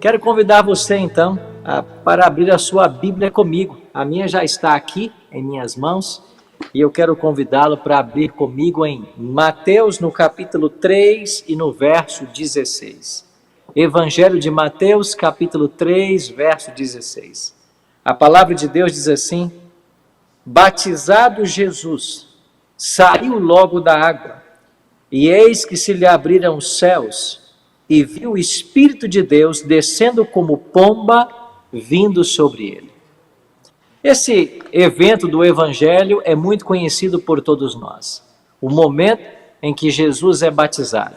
Quero convidar você então para abrir a sua Bíblia comigo. A minha já está aqui em minhas mãos e eu quero convidá-lo para abrir comigo em Mateus no capítulo 3 e no verso 16. Evangelho de Mateus, capítulo 3, verso 16. A palavra de Deus diz assim: batizado Jesus, saiu logo da água, e eis que se lhe abriram os céus, e viu o Espírito de Deus descendo como pomba, vindo sobre ele. Esse evento do Evangelho é muito conhecido por todos nós. O momento em que Jesus é batizado.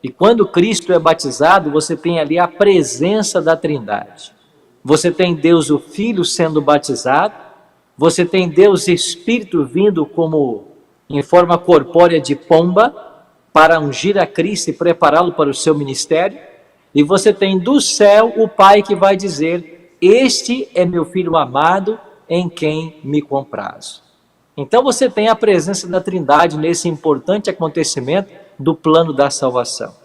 E quando Cristo é batizado, você tem ali a presença da Trindade. Você tem Deus o Filho sendo batizado, você tem Deus Espírito vindo como em forma corpórea de pomba para ungir a Cristo e prepará-lo para o seu ministério, e você tem do céu o Pai que vai dizer: este é meu Filho amado em quem me comprazo. Então você tem a presença da Trindade nesse importante acontecimento do plano da salvação.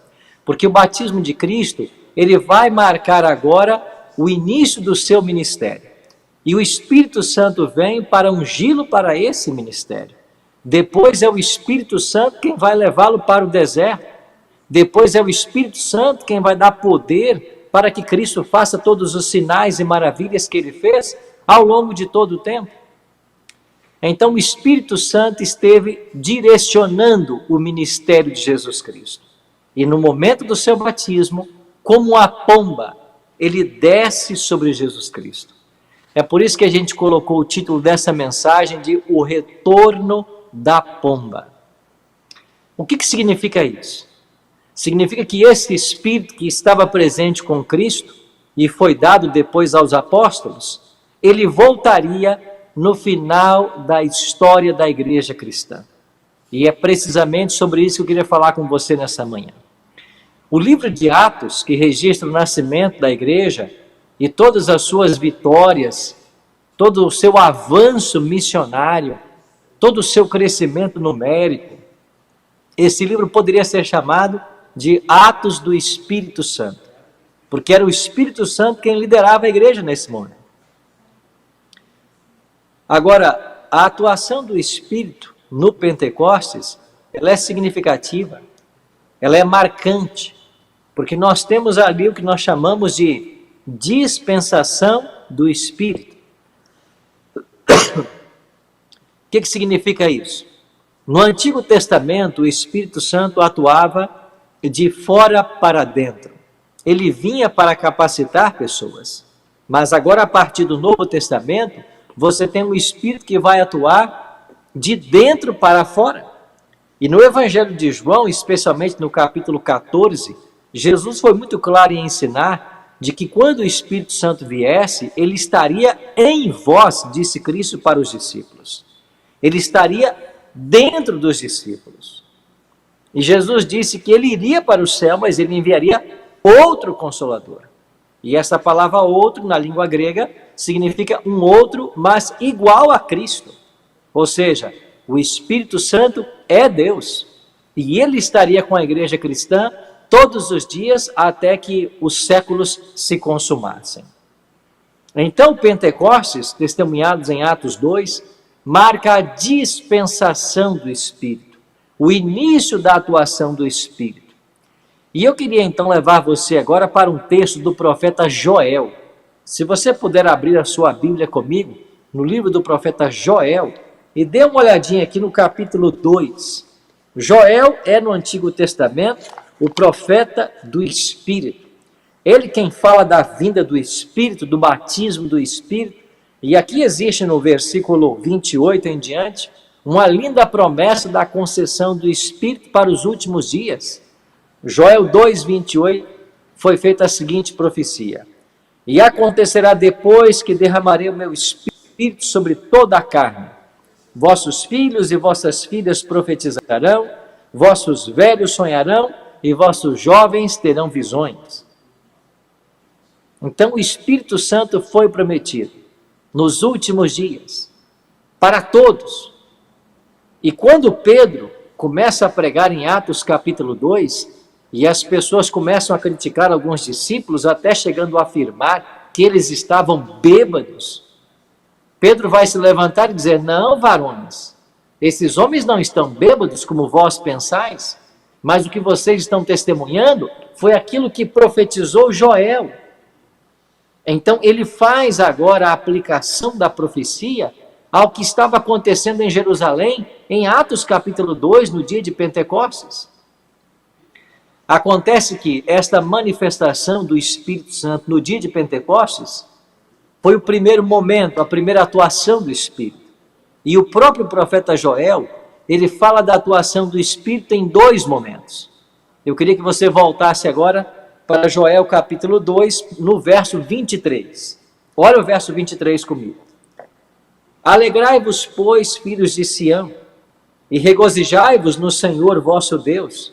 Porque o batismo de Cristo, ele vai marcar agora o início do seu ministério. E o Espírito Santo vem para ungí-lo para esse ministério. Depois é o Espírito Santo quem vai levá-lo para o deserto. Depois é o Espírito Santo quem vai dar poder para que Cristo faça todos os sinais e maravilhas que ele fez ao longo de todo o tempo. Então o Espírito Santo esteve direcionando o ministério de Jesus Cristo. E no momento do seu batismo, como a pomba, ele desce sobre Jesus Cristo. É por isso que a gente colocou o título dessa mensagem de O Retorno da Pomba. O que significa isso? Significa que esse Espírito que estava presente com Cristo e foi dado depois aos apóstolos, ele voltaria no final da história da igreja cristã. E é precisamente sobre isso que eu queria falar com você nessa manhã. O livro de Atos, que registra o nascimento da igreja e todas as suas vitórias, todo o seu avanço missionário, todo o seu crescimento numérico, esse livro poderia ser chamado de Atos do Espírito Santo, porque era o Espírito Santo quem liderava a igreja nesse momento. Agora, a atuação do Espírito no Pentecostes, ela é significativa, ela é marcante, porque nós temos ali o que nós chamamos de dispensação do Espírito. O que significa isso? No Antigo Testamento, o Espírito Santo atuava de fora para dentro. Ele vinha para capacitar pessoas, mas agora a partir do Novo Testamento, você tem um Espírito que vai atuar de dentro para fora. E no Evangelho de João, especialmente no capítulo 14, Jesus foi muito claro em ensinar de que quando o Espírito Santo viesse, ele estaria em vós, disse Cristo para os discípulos. Ele estaria dentro dos discípulos. E Jesus disse que ele iria para o céu, mas ele enviaria outro Consolador. E essa palavra outro, na língua grega, significa um outro, mas igual a Cristo. Ou seja, o Espírito Santo é Deus. E ele estaria com a igreja cristã todos os dias até que os séculos se consumassem. Então, Pentecostes, testemunhados em Atos 2, marca a dispensação do Espírito, o início da atuação do Espírito. E eu queria então levar você agora para um texto do profeta Joel. Se você puder abrir a sua Bíblia comigo, no livro do profeta Joel, e dê uma olhadinha aqui no capítulo 2. Joel é no Antigo Testamento o profeta do Espírito. Ele quem fala da vinda do Espírito, do batismo do Espírito. E aqui existe no versículo 28 em diante, uma linda promessa da concessão do Espírito para os últimos dias. Joel 2:28 foi feita a seguinte profecia: e acontecerá depois que derramarei o meu Espírito sobre toda a carne. Vossos filhos e vossas filhas profetizarão, vossos velhos sonharão e vossos jovens terão visões. Então o Espírito Santo foi prometido nos últimos dias, para todos. E quando Pedro começa a pregar em Atos capítulo 2, E as pessoas começam a criticar alguns discípulos, até chegando a afirmar que eles estavam bêbados. Pedro vai se levantar e dizer: não, varões, esses homens não estão bêbados como vós pensais, mas o que vocês estão testemunhando foi aquilo que profetizou Joel. Então ele faz agora a aplicação da profecia ao que estava acontecendo em Jerusalém, em Atos capítulo 2, no dia de Pentecostes. Acontece que esta manifestação do Espírito Santo no dia de Pentecostes foi o primeiro momento, a primeira atuação do Espírito. E o próprio profeta Joel, ele fala da atuação do Espírito em dois momentos. Eu queria que você voltasse agora para Joel capítulo 2, no verso 23. Olha o verso 23 comigo. Alegrai-vos, pois, filhos de Sião, e regozijai-vos no Senhor vosso Deus,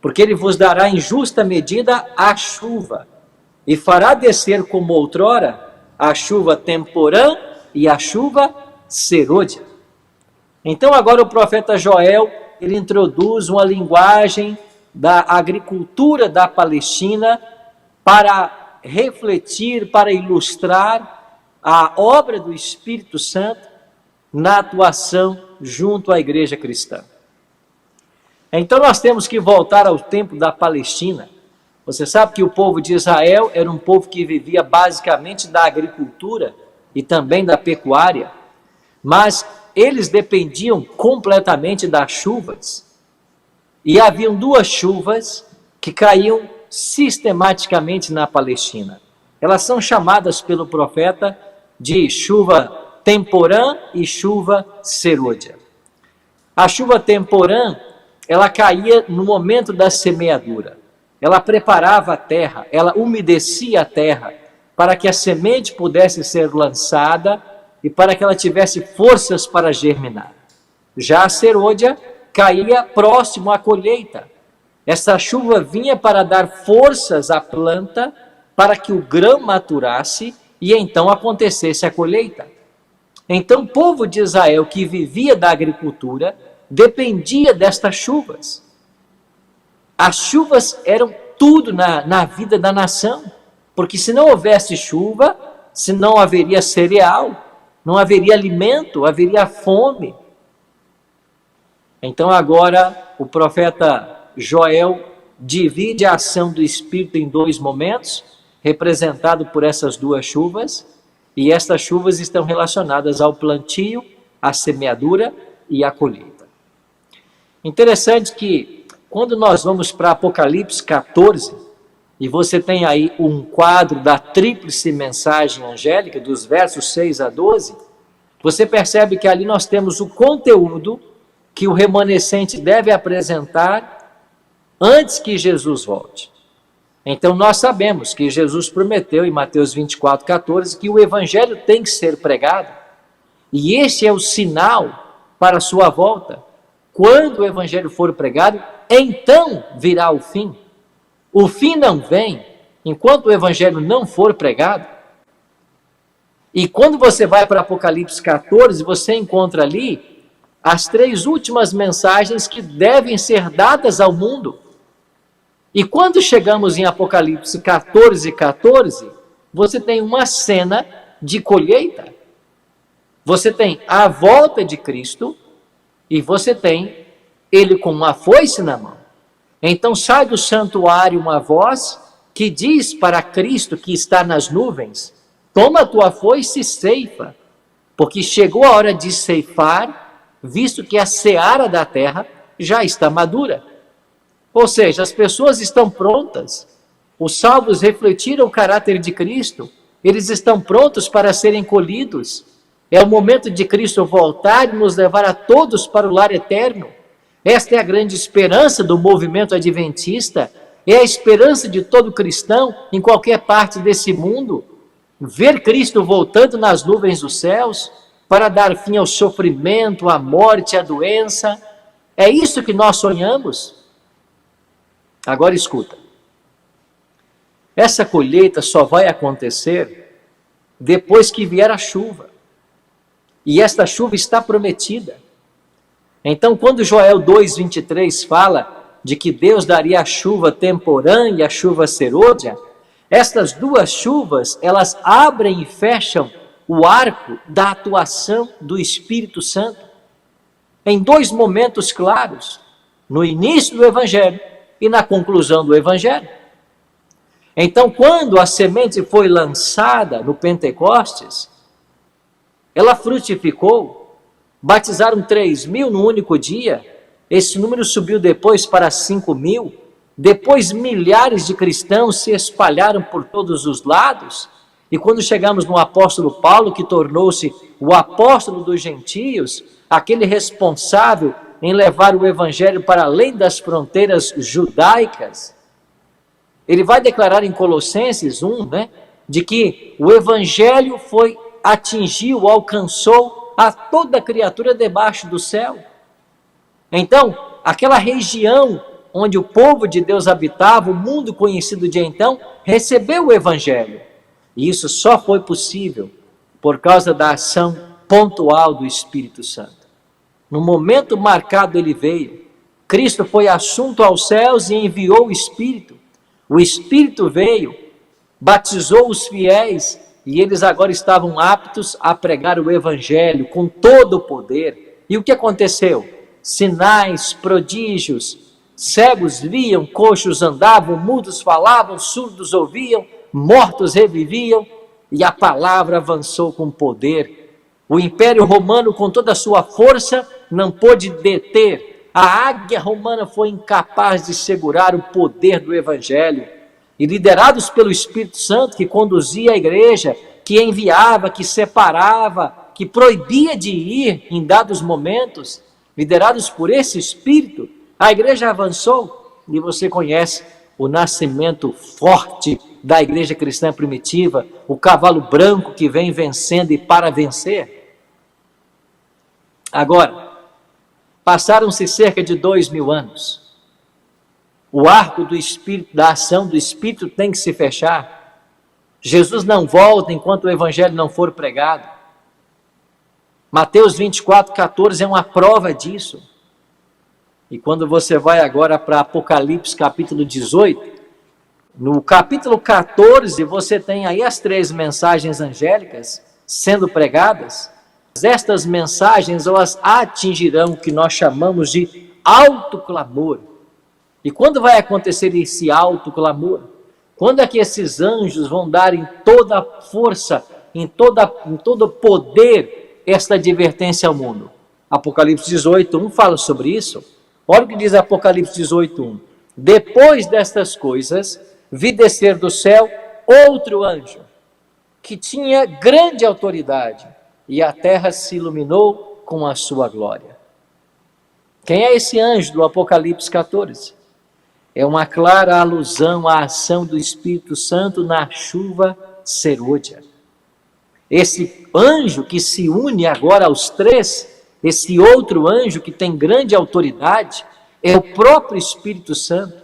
porque ele vos dará em justa medida a chuva, e fará descer como outrora a chuva temporã e a chuva serôdia. Então agora o profeta Joel, ele introduz uma linguagem da agricultura da Palestina para refletir, para ilustrar a obra do Espírito Santo na atuação junto à igreja cristã. Então nós temos que voltar ao tempo da Palestina. Você sabe que o povo de Israel era um povo que vivia basicamente da agricultura e também da pecuária, mas eles dependiam completamente das chuvas. E haviam duas chuvas que caíam sistematicamente na Palestina. Elas são chamadas pelo profeta de chuva temporã e chuva serôdia. A chuva temporã, ela caía no momento da semeadura. Ela preparava a terra, ela umedecia a terra para que a semente pudesse ser lançada e para que ela tivesse forças para germinar. Já a serôdia caía próximo à colheita. Essa chuva vinha para dar forças à planta para que o grão maturasse e então acontecesse a colheita. Então o povo de Israel, que vivia da agricultura, dependia destas chuvas. As chuvas eram tudo na vida da nação, porque se não houvesse chuva, se não haveria cereal, não haveria alimento, haveria fome. Então agora o profeta Joel divide a ação do Espírito em dois momentos, representado por essas duas chuvas, e estas chuvas estão relacionadas ao plantio, à semeadura e à colheita. Interessante que quando nós vamos para Apocalipse 14, e você tem aí um quadro da tríplice mensagem angélica, dos versos 6 a 12, você percebe que ali nós temos o conteúdo que o remanescente deve apresentar antes que Jesus volte. Então nós sabemos que Jesus prometeu em Mateus 24:14 que o evangelho tem que ser pregado, e este é o sinal para a sua volta. Quando o evangelho for pregado, então virá o fim. O fim não vem enquanto o evangelho não for pregado. E quando você vai para Apocalipse 14, você encontra ali as três últimas mensagens que devem ser dadas ao mundo. E quando chegamos em Apocalipse 14:14, você tem uma cena de colheita. Você tem a volta de Cristo e você tem ele com uma foice na mão. Então sai do santuário uma voz que diz para Cristo que está nas nuvens: toma a tua foice e ceifa, porque chegou a hora de ceifar, visto que a seara da terra já está madura. Ou seja, as pessoas estão prontas, os salvos refletiram o caráter de Cristo, eles estão prontos para serem colhidos. É o momento de Cristo voltar e nos levar a todos para o lar eterno. Esta é a grande esperança do movimento adventista, é a esperança de todo cristão em qualquer parte desse mundo. Ver Cristo voltando nas nuvens dos céus para dar fim ao sofrimento, à morte, à doença. É isso que nós sonhamos. Agora escuta. Essa colheita só vai acontecer depois que vier a chuva. E esta chuva está prometida. Então, quando Joel 2:23 fala de que Deus daria a chuva temporã e a chuva serôdia, estas duas chuvas, elas abrem e fecham o arco da atuação do Espírito Santo em dois momentos claros, no início do Evangelho e na conclusão do Evangelho. Então, quando a semente foi lançada no Pentecostes, ela frutificou, batizaram 3.000 no único dia, esse número subiu depois para 5.000, depois milhares de cristãos se espalharam por todos os lados, e quando chegamos no apóstolo Paulo, que tornou-se o apóstolo dos gentios, aquele responsável em levar o evangelho para além das fronteiras judaicas, ele vai declarar em Colossenses 1, de que o evangelho atingiu, alcançou a toda criatura debaixo do céu. Então, aquela região onde o povo de Deus habitava, o mundo conhecido de então, recebeu o evangelho. E isso só foi possível por causa da ação pontual do Espírito Santo. No momento marcado ele veio. Cristo foi assunto aos céus e enviou o Espírito. O Espírito veio, batizou os fiéis e eles agora estavam aptos a pregar o Evangelho com todo o poder. E o que aconteceu? Sinais, prodígios, cegos viam, coxos andavam, mudos falavam, surdos ouviam, mortos reviviam, e a palavra avançou com poder. O Império Romano, com toda a sua força, não pôde deter. A águia romana foi incapaz de segurar o poder do Evangelho. E liderados pelo Espírito Santo, que conduzia a igreja, que enviava, que separava, que proibia de ir em dados momentos, liderados por esse Espírito, a igreja avançou. E você conhece o nascimento forte da igreja cristã primitiva, o cavalo branco que vem vencendo e para vencer. Agora, passaram-se cerca de 2.000 anos. O arco do Espírito, da ação do Espírito tem que se fechar. Jesus não volta enquanto o Evangelho não for pregado. Mateus 24:14 é uma prova disso. E quando você vai agora para Apocalipse capítulo 18, no capítulo 14 você tem aí as 3 mensagens angélicas sendo pregadas. Estas mensagens, elas atingirão o que nós chamamos de alto clamor. E quando vai acontecer esse alto clamor? Quando é que esses anjos vão dar em toda força, em todo poder, esta advertência ao mundo? Apocalipse 18:1 fala sobre isso. Olha o que diz Apocalipse 18:1. Depois destas coisas, vi descer do céu outro anjo, que tinha grande autoridade, e a terra se iluminou com a sua glória. Quem é esse anjo do Apocalipse 14? É uma clara alusão à ação do Espírito Santo na chuva serôdia. Esse anjo que se une agora aos 3, esse outro anjo que tem grande autoridade, é o próprio Espírito Santo,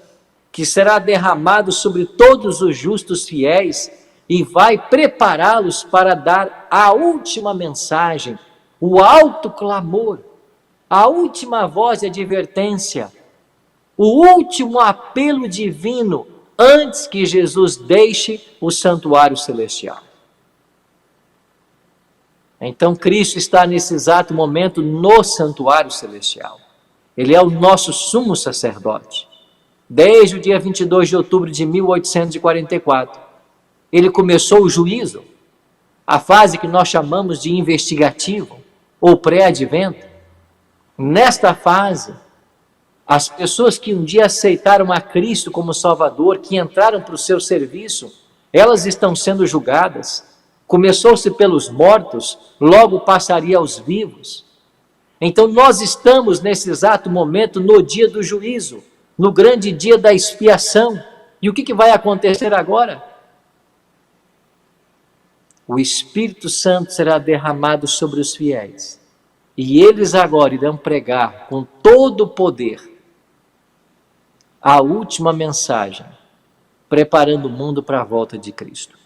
que será derramado sobre todos os justos fiéis e vai prepará-los para dar a última mensagem, o alto clamor, a última voz de advertência, o último apelo divino antes que Jesus deixe o santuário celestial. Então Cristo está nesse exato momento no santuário celestial. Ele é o nosso sumo sacerdote. Desde o dia 22 de outubro de 1844, ele começou o juízo, a fase que nós chamamos de investigativo ou pré-advento. Nesta fase, as pessoas que um dia aceitaram a Cristo como Salvador, que entraram para o seu serviço, elas estão sendo julgadas. Começou-se pelos mortos, logo passaria aos vivos. Então nós estamos nesse exato momento no dia do juízo, no grande dia da expiação. E o que vai acontecer agora? O Espírito Santo será derramado sobre os fiéis. E eles agora irão pregar com todo o poder a última mensagem, preparando o mundo para a volta de Cristo.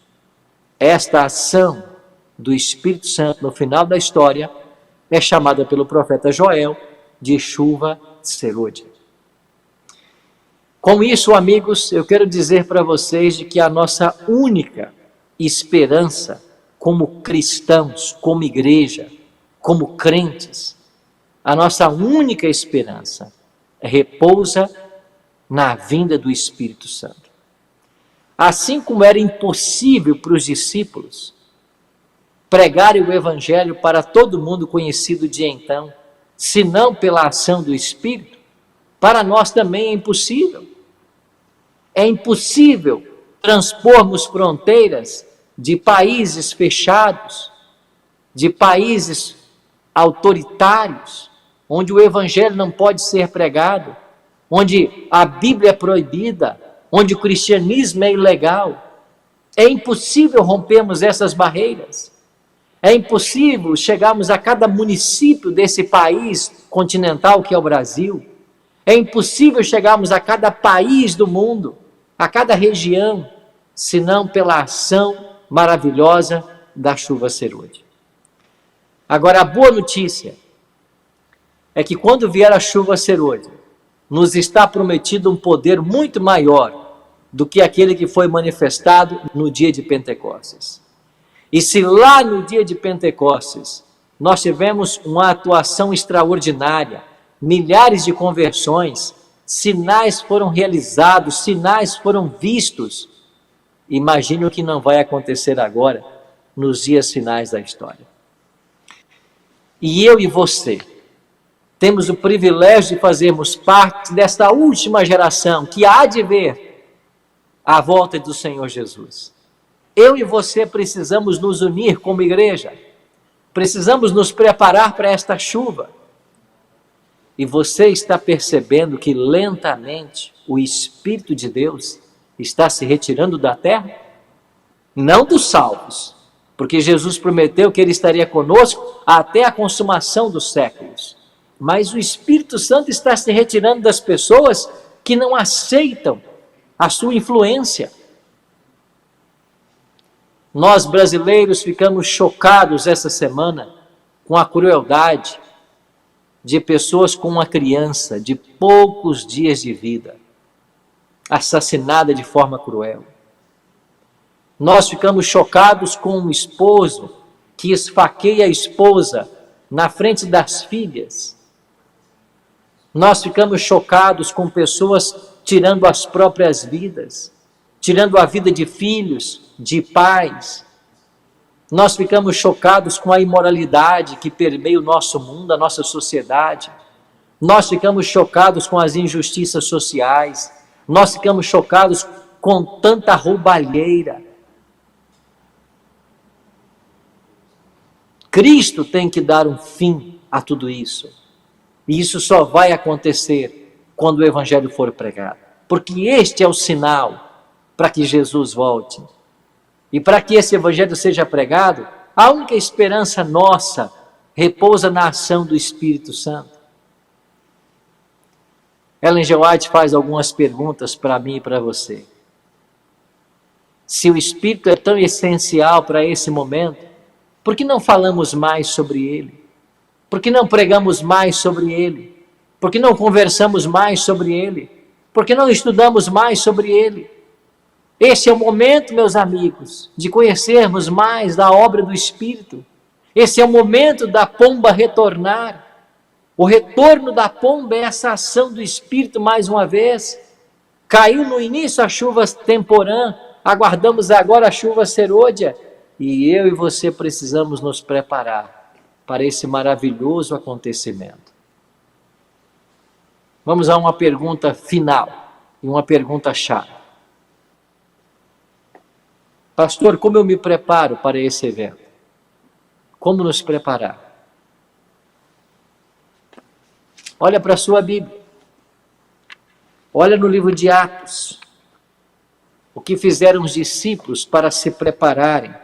Esta ação do Espírito Santo no final da história é chamada pelo profeta Joel de chuva serôdia. Com isso, amigos, eu quero dizer para vocês de que a nossa única esperança como cristãos, como igreja, como crentes, a nossa única esperança repousa na vinda do Espírito Santo. Assim como era impossível para os discípulos pregarem o Evangelho para todo mundo conhecido de então, senão pela ação do Espírito, para nós também é impossível. É impossível transpormos fronteiras de países fechados, de países autoritários, onde o Evangelho não pode ser pregado, onde a Bíblia é proibida, onde o cristianismo é ilegal. É impossível rompermos essas barreiras. É impossível chegarmos a cada município desse país continental que é o Brasil. É impossível chegarmos a cada país do mundo, a cada região, senão pela ação maravilhosa da chuva serôdia. Agora, a boa notícia é que quando vier a chuva serôdia, nos está prometido um poder muito maior do que aquele que foi manifestado no dia de Pentecostes. E se lá no dia de Pentecostes nós tivemos uma atuação extraordinária, milhares de conversões, sinais foram realizados, sinais foram vistos, imagine o que não vai acontecer agora, nos dias finais da história. E eu e você temos o privilégio de fazermos parte desta última geração que há de ver a volta do Senhor Jesus. Eu e você precisamos nos unir como igreja, precisamos nos preparar para esta chuva. E você está percebendo que lentamente o Espírito de Deus está se retirando da terra? Não dos salvos, porque Jesus prometeu que Ele estaria conosco até a consumação dos séculos. Mas o Espírito Santo está se retirando das pessoas que não aceitam a sua influência. Nós brasileiros ficamos chocados essa semana com a crueldade de pessoas com uma criança de poucos dias de vida, assassinada de forma cruel. Nós ficamos chocados com um esposo que esfaqueia a esposa na frente das filhas. Nós ficamos chocados com pessoas tirando as próprias vidas, tirando a vida de filhos, de pais. Nós ficamos chocados com a imoralidade que permeia o nosso mundo, a nossa sociedade. Nós ficamos chocados com as injustiças sociais. Nós ficamos chocados com tanta roubalheira. Cristo tem que dar um fim a tudo isso. E isso só vai acontecer quando o Evangelho for pregado. Porque este é o sinal para que Jesus volte. E para que esse Evangelho seja pregado, a única esperança nossa repousa na ação do Espírito Santo. Ellen G. White faz algumas perguntas para mim e para você. Se o Espírito é tão essencial para esse momento, por que não falamos mais sobre ele? Por que não pregamos mais sobre ele? Por que não conversamos mais sobre ele? Por que não estudamos mais sobre ele? Esse é o momento, meus amigos, de conhecermos mais da obra do Espírito. Esse é o momento da pomba retornar. O retorno da pomba é essa ação do Espírito mais uma vez. Caiu no início a chuva temporã, aguardamos agora a chuva serôdia. E eu e você precisamos nos preparar para esse maravilhoso acontecimento. Vamos a uma pergunta final e uma pergunta chave. Pastor, como eu me preparo para esse evento? Como nos preparar? Olha para a sua Bíblia. Olha no livro de Atos. O que fizeram os discípulos para se prepararem,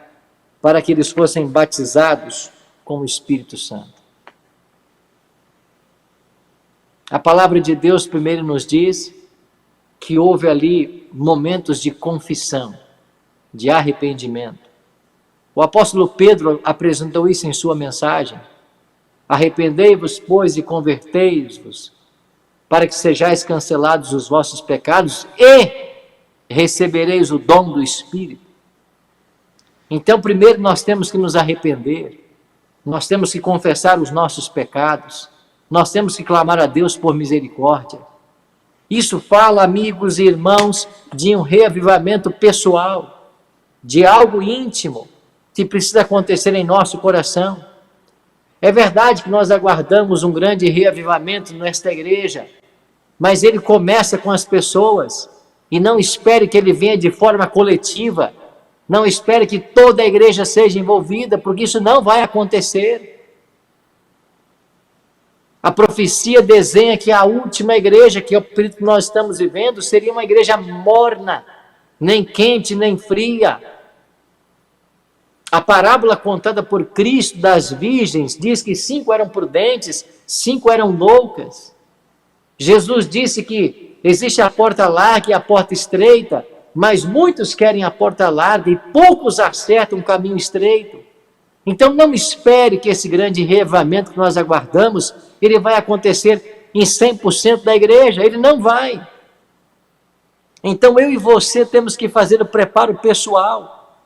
para que eles fossem batizados com o Espírito Santo. A palavra de Deus primeiro nos diz que houve ali momentos de confissão, de arrependimento. O apóstolo Pedro apresentou isso em sua mensagem. Arrependei-vos, pois, e convertei-vos, para que sejais cancelados os vossos pecados e recebereis o dom do Espírito. Então, primeiro nós temos que nos arrepender, nós temos que confessar os nossos pecados, nós temos que clamar a Deus por misericórdia. Isso fala, amigos e irmãos, de um reavivamento pessoal, de algo íntimo que precisa acontecer em nosso coração. É verdade que nós aguardamos um grande reavivamento nesta igreja, mas ele começa com as pessoas, e não espere que ele venha de forma coletiva, não espere que toda a igreja seja envolvida, porque isso não vai acontecer. A profecia desenha que a última igreja, que é o período que nós estamos vivendo, seria uma igreja morna, nem quente, nem fria. A parábola contada por Cristo das virgens diz que 5 eram prudentes, 5 eram loucas. Jesus disse que existe a porta larga e a porta estreita, mas muitos querem a porta larga e poucos acertam o caminho estreito. Então não espere que esse grande reavivamento que nós aguardamos, ele vai acontecer em 100% da igreja, ele não vai. Então eu e você temos que fazer o preparo pessoal.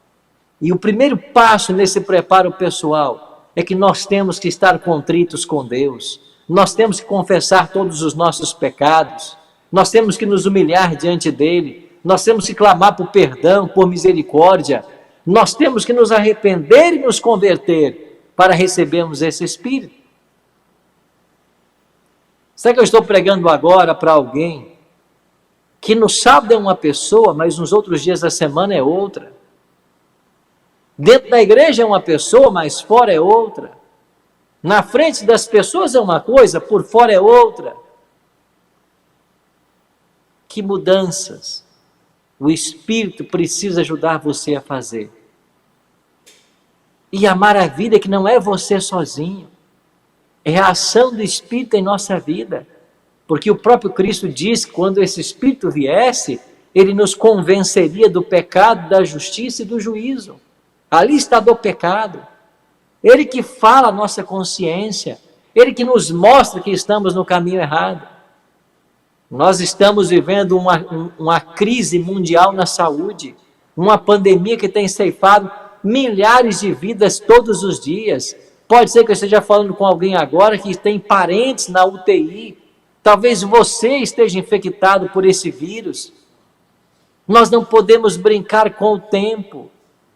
E o primeiro passo nesse preparo pessoal é que nós temos que estar contritos com Deus. Nós temos que confessar todos os nossos pecados. Nós temos que nos humilhar diante dele. Nós temos que clamar por perdão, por misericórdia. Nós temos que nos arrepender e nos converter para recebermos esse Espírito. Será que eu estou pregando agora para alguém que no sábado é uma pessoa, mas nos outros dias da semana é outra? Dentro da igreja é uma pessoa, mas fora é outra. Na frente das pessoas é uma coisa, por fora é outra. Que mudanças o Espírito precisa ajudar você a fazer. E a maravilha é que não é você sozinho, é a ação do Espírito em nossa vida. Porque o próprio Cristo diz que quando esse Espírito viesse, ele nos convenceria do pecado, da justiça e do juízo. Ali está do pecado. Ele que fala a nossa consciência, ele que nos mostra que estamos no caminho errado. Nós estamos vivendo uma crise mundial na saúde, uma pandemia que tem ceifado milhares de vidas todos os dias. Pode ser que eu esteja falando com alguém agora que tem parentes na UTI. Talvez você esteja infectado por esse vírus. Nós não podemos brincar com o tempo.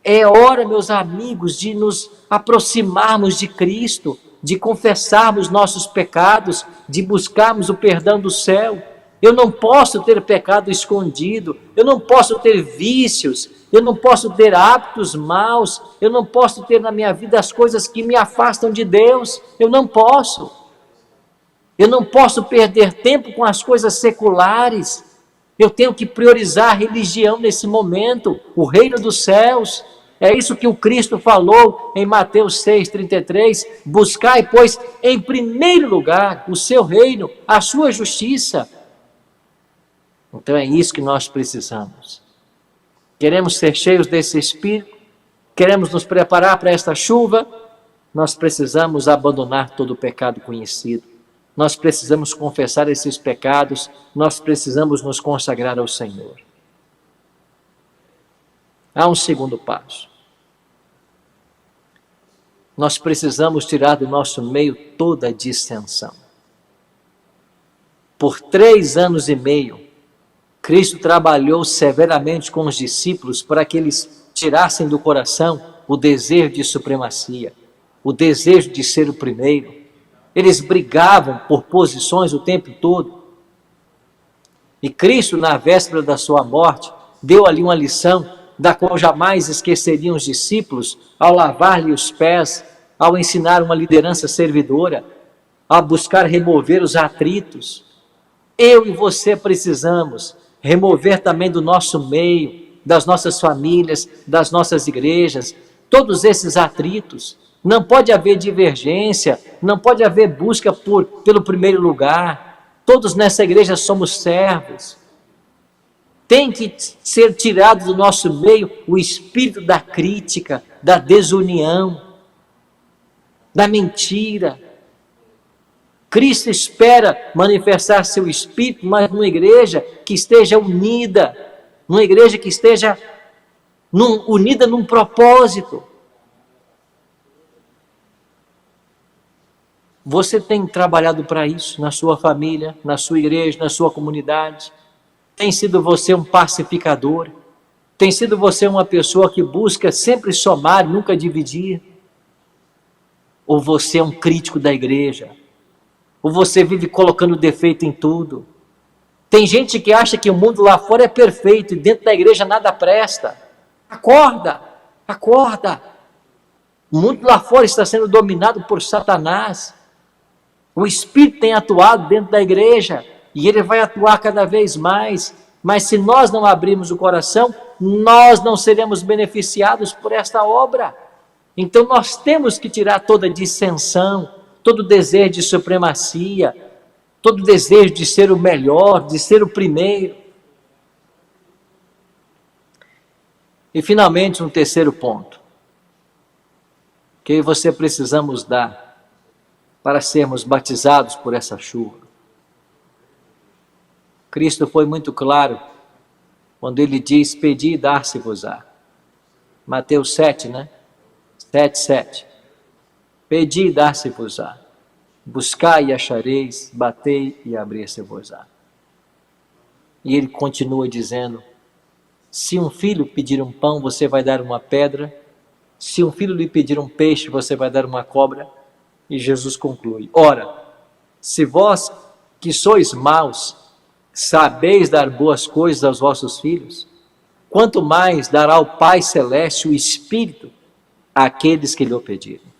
É hora, meus amigos, de nos aproximarmos de Cristo, de confessarmos nossos pecados, de buscarmos o perdão do céu. Eu não posso ter pecado escondido, eu não posso ter vícios, eu não posso ter hábitos maus, eu não posso ter na minha vida as coisas que me afastam de Deus, eu não posso. Eu não posso perder tempo com as coisas seculares, eu tenho que priorizar a religião nesse momento, o reino dos céus. É isso que o Cristo falou em Mateus 6,33, buscai, pois, em primeiro lugar o seu reino, a sua justiça. Então é isso que nós precisamos. Queremos ser cheios desse Espírito, queremos nos preparar para esta chuva, nós precisamos abandonar todo o pecado conhecido. Nós precisamos confessar esses pecados, nós precisamos nos consagrar ao Senhor. Há um segundo passo. Nós precisamos tirar do nosso meio toda a dissensão. Por 3 anos e meio, Cristo trabalhou severamente com os discípulos para que eles tirassem do coração o desejo de supremacia, o desejo de ser o primeiro. Eles brigavam por posições o tempo todo. E Cristo, na véspera da sua morte, deu ali uma lição da qual jamais esqueceriam os discípulos ao lavar-lhe os pés, ao ensinar uma liderança servidora, a buscar remover os atritos. Eu e você precisamos remover também do nosso meio, das nossas famílias, das nossas igrejas, todos esses atritos. Não pode haver divergência, não pode haver busca pelo primeiro lugar. Todos nessa igreja somos servos. Tem que ser tirado do nosso meio o espírito da crítica, da desunião, da mentira. Cristo espera manifestar seu Espírito, mas numa igreja que esteja unida, numa igreja que esteja unida num propósito. Você tem trabalhado para isso na sua família, na sua igreja, na sua comunidade? Tem sido você um pacificador? Tem sido você uma pessoa que busca sempre somar, nunca dividir? Ou você é um crítico da igreja? Ou você vive colocando defeito em tudo? Tem gente que acha que o mundo lá fora é perfeito e dentro da igreja nada presta. Acorda, acorda. O mundo lá fora está sendo dominado por Satanás. O Espírito tem atuado dentro da igreja e ele vai atuar cada vez mais. Mas se nós não abrirmos o coração, nós não seremos beneficiados por esta obra. Então nós temos que tirar toda dissensão, todo desejo de supremacia, todo desejo de ser o melhor, de ser o primeiro. E finalmente um terceiro ponto, que você precisamos dar para sermos batizados por essa chuva. Cristo foi muito claro quando ele diz: pedi e dar-se-vos-á. Mateus 7, né? 7:7. Pedi e dar-se-vos-á. Buscai e achareis, batei e abrir-se-vos-á. E ele continua dizendo: se um filho pedir um pão, você vai dar uma pedra. Se um filho lhe pedir um peixe, você vai dar uma cobra. E Jesus conclui: ora, se vós que sois maus, sabeis dar boas coisas aos vossos filhos, quanto mais dará o Pai Celeste o Espírito àqueles que lhe o pedirem.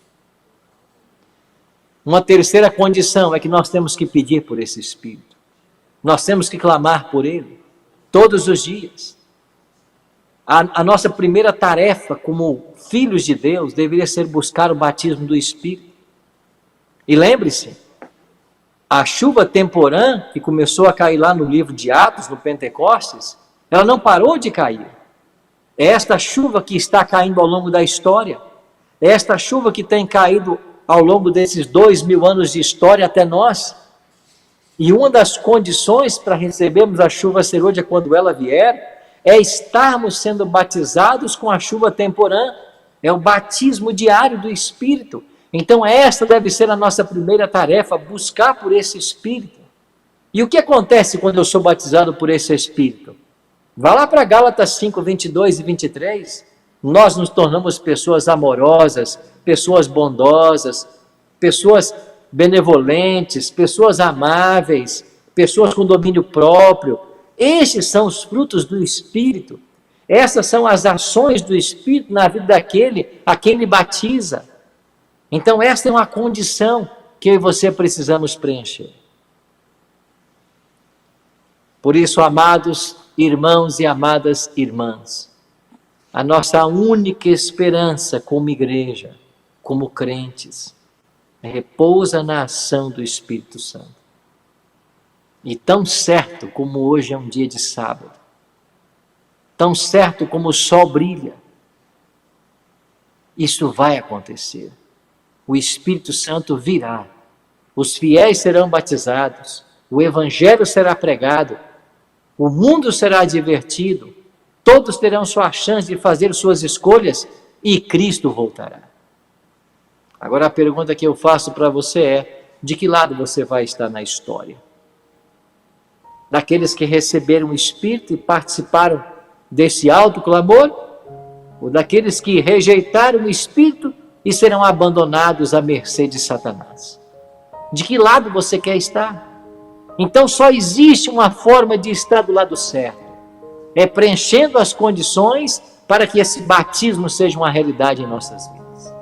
Uma terceira condição é que nós temos que pedir por esse Espírito. Nós temos que clamar por ele todos os dias. A nossa primeira tarefa como filhos de Deus deveria ser buscar o batismo do Espírito. E lembre-se, a chuva temporã que começou a cair lá no livro de Atos, no Pentecostes, ela não parou de cair. É esta chuva que está caindo ao longo da história. É esta chuva que tem caído ao longo desses 2000 anos de história até nós. E uma das condições para recebermos a chuva serôdia quando ela vier, é estarmos sendo batizados com a chuva temporã. É o batismo diário do Espírito. Então esta deve ser a nossa primeira tarefa, buscar por esse Espírito. E o que acontece quando eu sou batizado por esse Espírito? Vá lá para Gálatas 5, 22 e 23. Nós nos tornamos pessoas amorosas, pessoas bondosas, pessoas benevolentes, pessoas amáveis, pessoas com domínio próprio. Estes são os frutos do Espírito. Essas são as ações do Espírito na vida daquele a quem ele batiza. Então esta é uma condição que eu e você precisamos preencher. Por isso, amados irmãos e amadas irmãs, a nossa única esperança como igreja, como crentes, repousa na ação do Espírito Santo. E tão certo como hoje é um dia de sábado, tão certo como o sol brilha, isso vai acontecer. O Espírito Santo virá, os fiéis serão batizados, o Evangelho será pregado, o mundo será divertido, todos terão sua chance de fazer suas escolhas e Cristo voltará. Agora a pergunta que eu faço para você é: de que lado você vai estar na história? Daqueles que receberam o Espírito e participaram desse alto clamor? Ou daqueles que rejeitaram o Espírito e serão abandonados à mercê de Satanás? De que lado você quer estar? Então só existe uma forma de estar do lado certo. É preenchendo as condições para que esse batismo seja uma realidade em nossas vidas.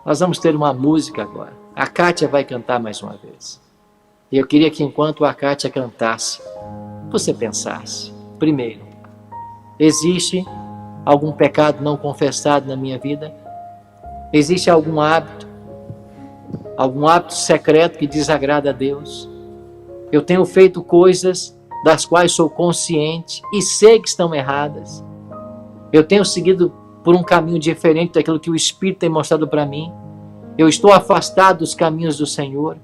Nós vamos ter uma música agora. A Kátia vai cantar mais uma vez. E eu queria que enquanto a Kátia cantasse, você pensasse. Primeiro, existe algum pecado não confessado na minha vida? Existe algum hábito secreto que desagrada a Deus? Eu tenho feito coisas das quais sou consciente e sei que estão erradas. Eu tenho seguido por um caminho diferente daquilo que o Espírito tem mostrado para mim. Eu estou afastado dos caminhos do Senhor.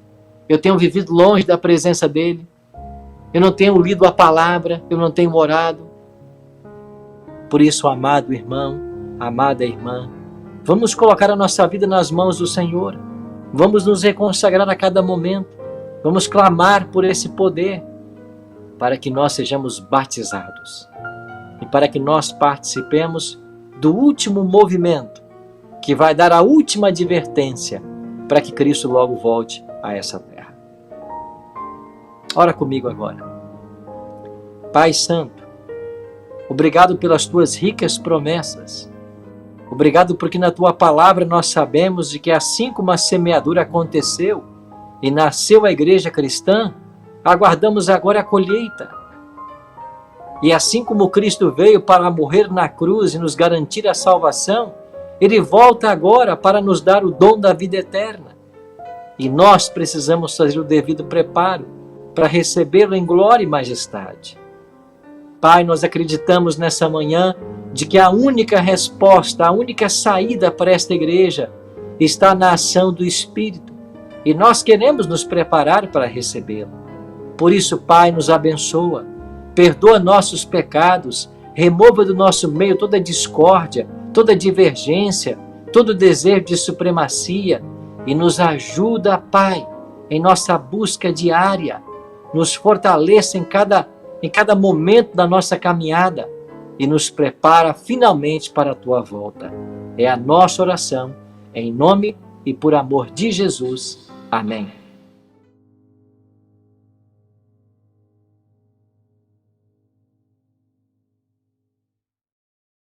Eu tenho vivido longe da presença dEle. Eu não tenho lido a palavra, eu não tenho orado. Por isso, amado irmão, amada irmã, vamos colocar a nossa vida nas mãos do Senhor. Vamos nos reconsagrar a cada momento. Vamos clamar por esse poder para que nós sejamos batizados e para que nós participemos do último movimento que vai dar a última advertência para que Cristo logo volte a essa terra. Ora comigo agora. Pai Santo, obrigado pelas tuas ricas promessas. Obrigado porque na tua palavra nós sabemos de que assim como a semeadura aconteceu e nasceu a igreja cristã, aguardamos agora a colheita. E assim como Cristo veio para morrer na cruz e nos garantir a salvação, Ele volta agora para nos dar o dom da vida eterna. E nós precisamos fazer o devido preparo para recebê-lo em glória e majestade. Pai, nós acreditamos nessa manhã de que a única resposta, a única saída para esta igreja está na ação do Espírito. E nós queremos nos preparar para recebê-lo. Por isso, Pai, nos abençoa, perdoa nossos pecados, remova do nosso meio toda discórdia, toda divergência, todo desejo de supremacia e nos ajuda, Pai, em nossa busca diária, nos fortaleça em cada momento da nossa caminhada e nos prepara finalmente para a Tua volta. É a nossa oração, em nome e por amor de Jesus. Amém.